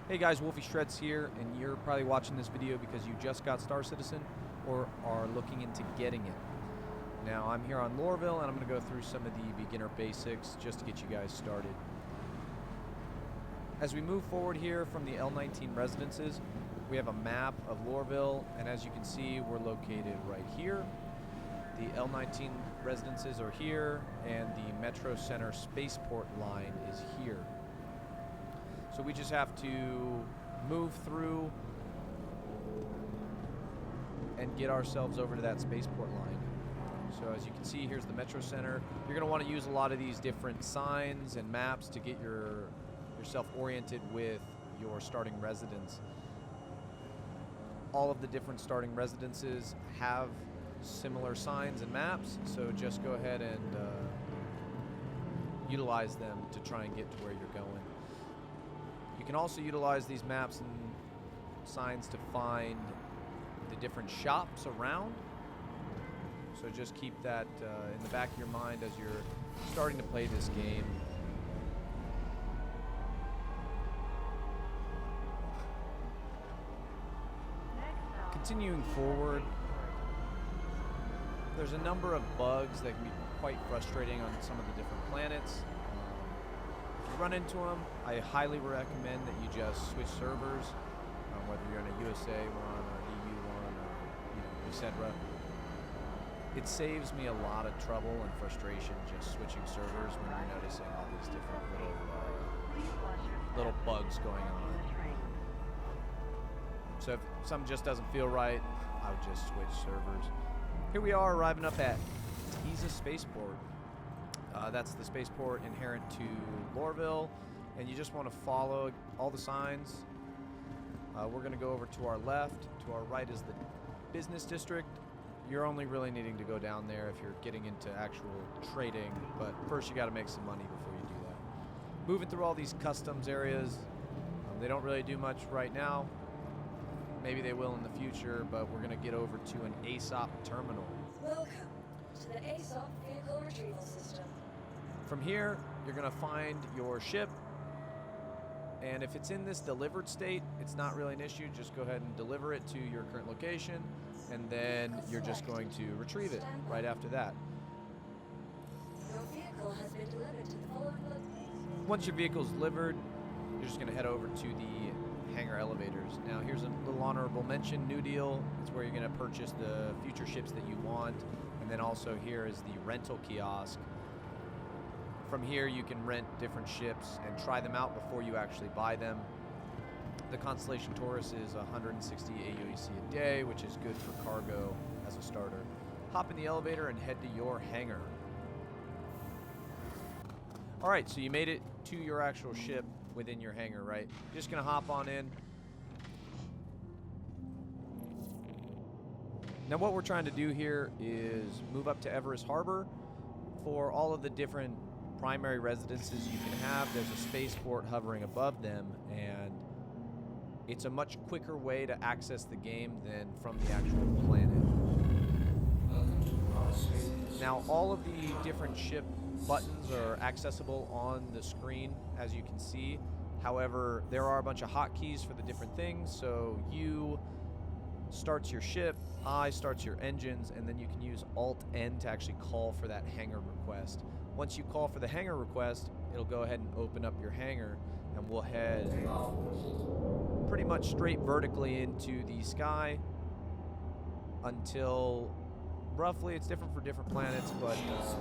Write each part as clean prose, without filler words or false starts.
Hey guys, Wolfie Shreds here, and you're probably watching this video because you just got Star Citizen or are looking into getting it. Now, I'm here on Lorville, and I'm going to go through some of the beginner basics just to get you guys started. As we move forward here from the L19 residences, we have a map of Lorville, and as you can see, we're located right here. The L19 residences are here, and the Metro Center spaceport line is here. So we just have to move through and get ourselves over to that spaceport line. So as you can see, here's the Metro Center. You're going to want to use a lot of these different signs and maps to get yourself oriented with your starting residence. All of the different starting residences have similar signs and maps, so just go ahead and utilize them to try and get to where you're going. You can also utilize these maps and signs to find the different shops around. So just keep that in the back of your mind as you're starting to play this game. Continuing forward, there's a number of bugs that can be quite frustrating on some of the different planets. Run into them, I highly recommend that you just switch servers, whether you're on a USA one or an EU one or etc. It saves me a lot of trouble and frustration just switching servers when you're noticing all these different little bugs going on. So if something just doesn't feel right, I would just switch servers. Here we are arriving up at Tisa Spaceport. That's the spaceport inherent to Lorville, and you just want to follow all the signs. We're going to go over to our left. To our right is the business district. You're only really needing to go down there if you're getting into actual trading, but first you got to make some money before you do that. Moving through all these customs areas, they don't really do much right now. Maybe they will in the future, but we're going to get over to an ASOP terminal. Welcome to the ASOP vehicle retrieval system. From here, you're going to find your ship, and if it's in this delivered state, it's not really an issue. Just go ahead and deliver it to your current location, and then you're just going to retrieve it right after that. Your vehicle has been delivered to the following location. Once your vehicle is delivered, you're just going to head over to the hangar elevators. Now, here's a little honorable mention, new deal. It's where you're going to purchase the future ships that you want, and then also here is the rental kiosk. From here, you can rent different ships and try them out before you actually buy them. The Constellation Taurus is 160 AUEC a day, which is good for cargo as a starter. Hop in the elevator and head to your hangar. All right, so you made it to your actual ship within your hangar, right? You're just gonna hop on in. Now what we're trying to do here is move up to Everest Harbor. For all of the different primary residences you can have, there's a spaceport hovering above them, and it's a much quicker way to access the game than from the actual planet. Now, all of the different ship buttons are accessible on the screen, as you can see. However, there are a bunch of hotkeys for the different things, so U starts your ship, I starts your engines, and then you can use Alt-N to actually call for that hangar request. Once you call for the hangar request, it'll go ahead and open up your hangar, and we'll head pretty much straight vertically into the sky until roughly, it's different for different planets, but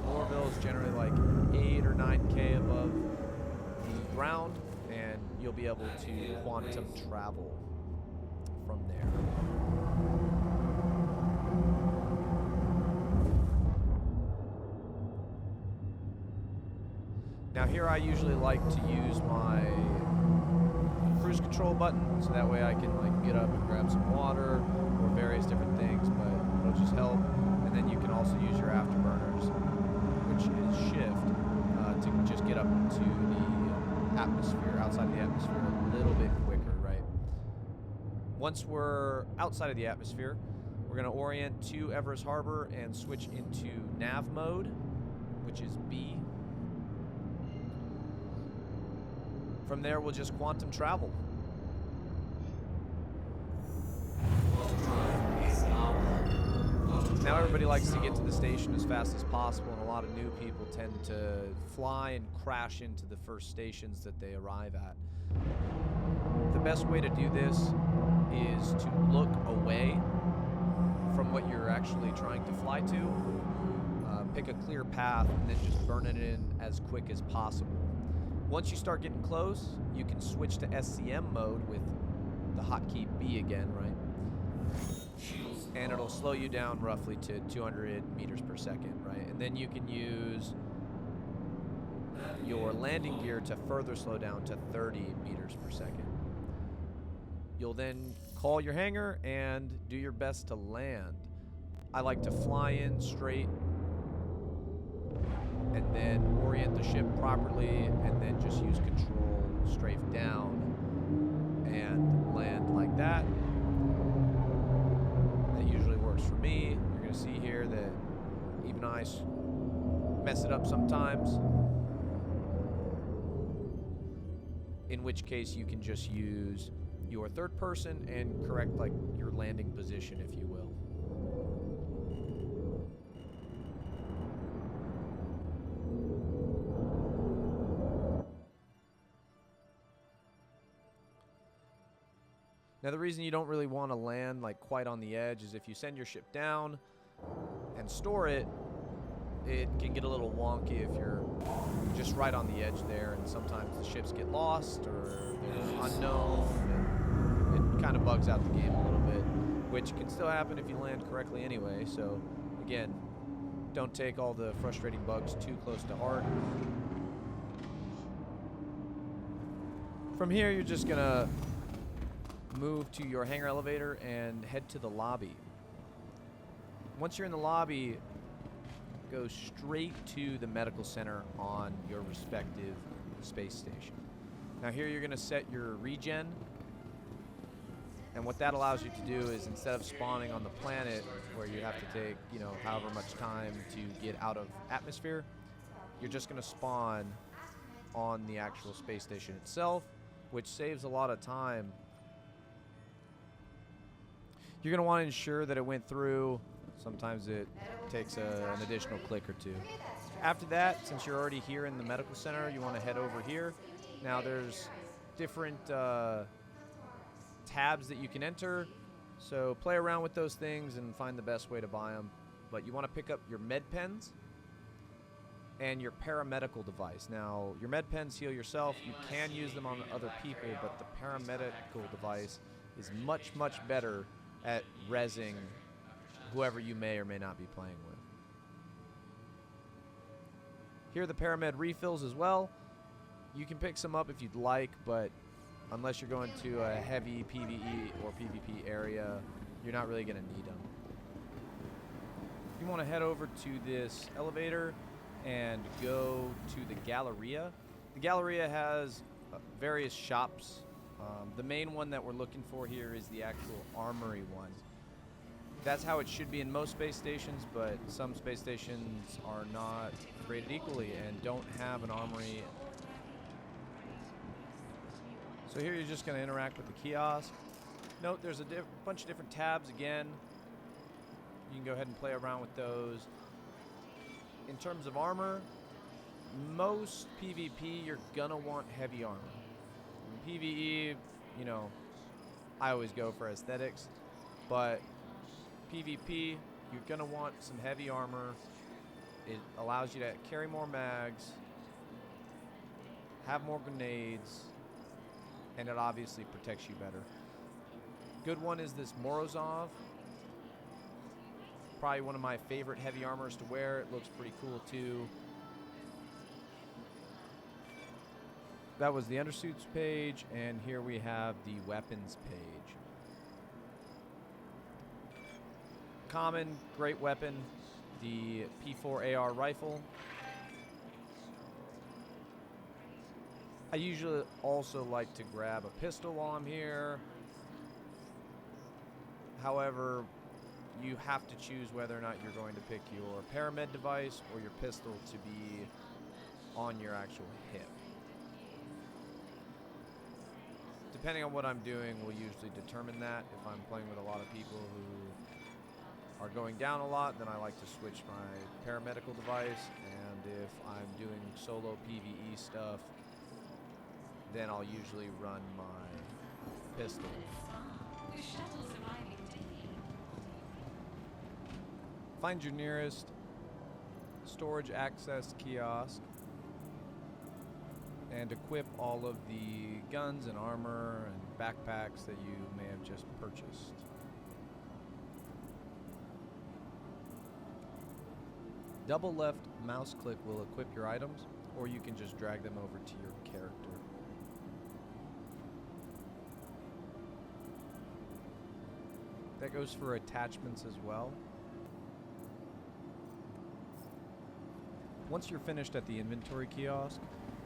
Lorville is generally like 8 or 9K above the ground, and you'll be able to quantum travel from there. Now here I usually like to use my cruise control button, so that way I can like get up and grab some water or various different things, but it'll just help. And then you can also use your afterburners, which is shift, to just get up to the atmosphere, outside the atmosphere a little bit quicker, right? Once we're outside of the atmosphere, we're going to orient to Everest Harbor and switch into nav mode, which is B. From there, we'll just quantum travel. Now everybody likes to get to the station as fast as possible, and a lot of new people tend to fly and crash into the first stations that they arrive at. The best way to do this is to look away from what you're actually trying to fly to, pick a clear path, and then just burn it in as quick as possible. Once you start getting close, you can switch to SCM mode with the hotkey B again, right? And it'll slow you down roughly to 200 meters per second, right? And then you can use your landing gear to further slow down to 30 meters per second. You'll then call your hangar and do your best to land. I like to fly in straight and then orient the ship properly and then just use control strafe down and land like that. That usually works for me. You're going to see here that even I mess it up sometimes, in which case you can just use your third person and correct like your landing position, if you will. Now the reason you don't really want to land like quite on the edge is if you send your ship down and store it, it can get a little wonky if you're just right on the edge there, and sometimes the ships get lost or they're unknown, and it kind of bugs out the game a little bit, which can still happen if you land correctly anyway. So again, don't take all the frustrating bugs too close to heart. From here, you're just gonna move to your hangar elevator and head to the lobby. Once you're in the lobby, go straight to the medical center on your respective space station. Now here you're going to set your regen, and what that allows you to do is instead of spawning on the planet where you have to take, however much time to get out of atmosphere, you're just going to spawn on the actual space station itself, which saves a lot of time. You're going to want to ensure that it went through. Sometimes it takes an additional click or two. After that, since you're already here in the medical center, you want to head over here. Now there's different tabs that you can enter, so play around with those things and find the best way to buy them. But you want to pick up your med pens and your paramedical device. Now your med pens heal yourself. You can use them on other people, but the paramedical device is much, much better at rezzing whoever you may or may not be playing with. Here are the paramed refills as well. You can pick some up if you'd like, but unless you're going to a heavy PvE or PvP area, you're not really going to need them. You want to head over to this elevator and go to the Galleria. The Galleria has various shops. The main one that we're looking for here is the actual armory one. That's how it should be in most space stations, but some space stations are not created equally and don't have an armory. So here you're just going to interact with the kiosk. Note there's a bunch of different tabs again. You can go ahead and play around with those. In terms of armor, most PvP you're going to want heavy armor. In PvE, I always go for aesthetics, but PvP, you're going to want some heavy armor. It allows you to carry more mags, have more grenades, and it obviously protects you better. Good one is this Morozov. Probably one of my favorite heavy armors to wear. It looks pretty cool too. that was the undersuits page, and here we have the weapons page. Common, great weapon, the P4 AR rifle. I usually also like to grab a pistol while I'm here. However, you have to choose whether or not you're going to pick your paramed device or your pistol to be on your actual hip. Depending on what I'm doing will usually determine that. If I'm playing with a lot of people who are going down a lot, then I like to switch my paramedical device, and if I'm doing solo PvE stuff, then I'll usually run my pistol. Find your nearest storage access kiosk and equip all of the guns and armor and backpacks that you may have just purchased. Double left mouse click will equip your items, or you can just drag them over to your character. That goes for attachments as well. Once you're finished at the inventory kiosk,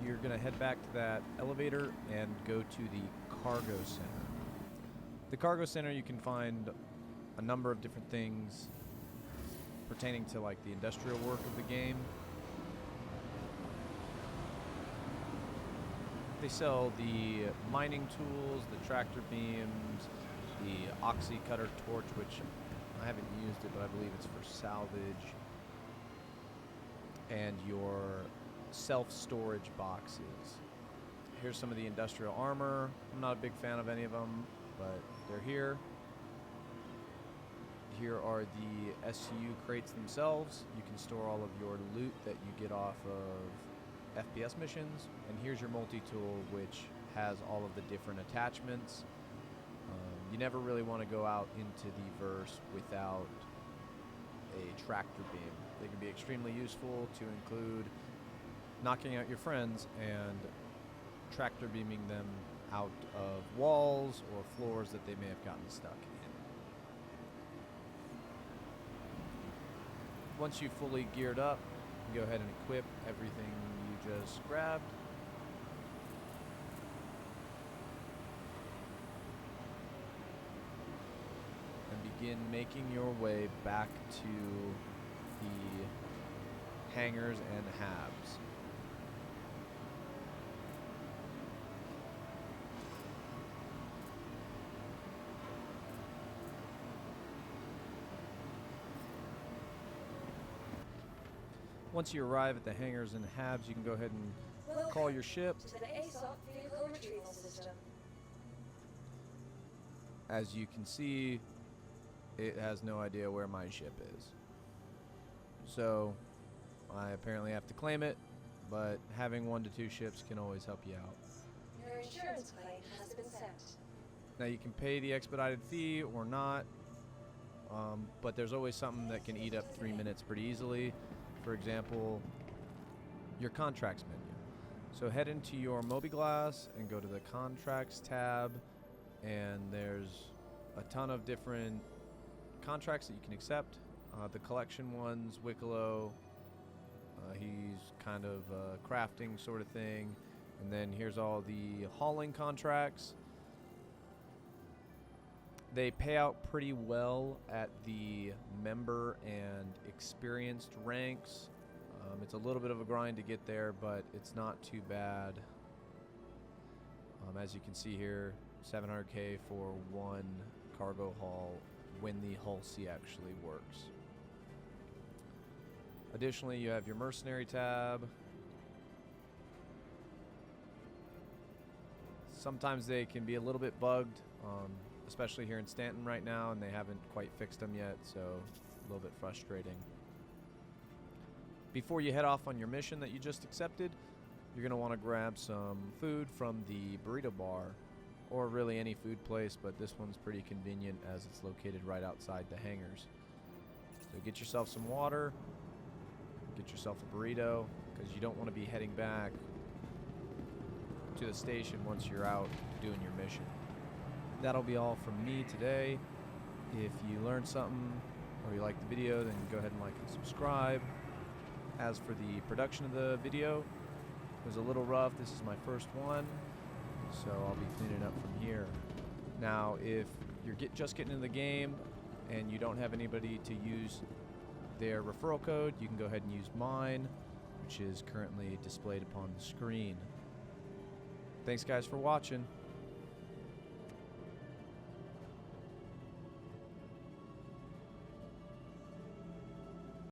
you're going to head back to that elevator and go to the cargo center. The cargo center, you can find a number of different things pertaining to like the industrial work of the game. They sell the mining tools, the tractor beams, the oxy cutter torch, which I haven't used it, but I believe it's for salvage, and your self-storage boxes. Here's some of the industrial armor. I'm not a big fan of any of them, but they're here. Here are the SU crates themselves. You can store all of your loot that you get off of FPS missions. And here's your multi-tool, which has all of the different attachments. You never really want to go out into the verse without a tractor beam. They can be extremely useful to include knocking out your friends and tractor beaming them out of walls or floors that they may have gotten stuck in. Once you've fully geared up, you go ahead and equip everything you just grabbed. And begin making your way back to the hangars and habs. Once you arrive at the hangars and habs, you can go ahead and call your ship. To the ASOP vehicle retrieval system. As you can see, it has no idea where my ship is. So I apparently have to claim it, but having 1 to 2 ships can always help you out. Your insurance claim has been sent. Now you can pay the expedited fee or not, but there's always something that can eat up 3 minutes pretty easily. For example, your contracts menu. So head into your mobiGlas and go to the contracts tab, and there's a ton of different contracts that you can accept. The collection ones, Wicklow, he's kind of a crafting sort of thing. And then here's all the hauling contracts. They pay out pretty well at the member and experienced ranks. It's a little bit of a grind to get there, but it's not too bad. As you can see here, 700K for one cargo haul when the hull C actually works. Additionally, you have your mercenary tab. Sometimes they can be a little bit bugged, especially here in Stanton right now, and they haven't quite fixed them yet, so a little bit frustrating. Before you head off on your mission that you just accepted, you're going to want to grab some food from the burrito bar, or really any food place, but this one's pretty convenient as it's located right outside the hangars. So get yourself some water, get yourself a burrito, because you don't want to be heading back to the station once you're out doing your mission. That'll be all from me today. If you learned something or you liked the video, then go ahead and like and subscribe. As for the production of the video, it was a little rough. This is my first one, so I'll be cleaning up from here. Now, if you're just getting into the game and you don't have anybody to use their referral code, you can go ahead and use mine, which is currently displayed upon the screen. Thanks guys for watching.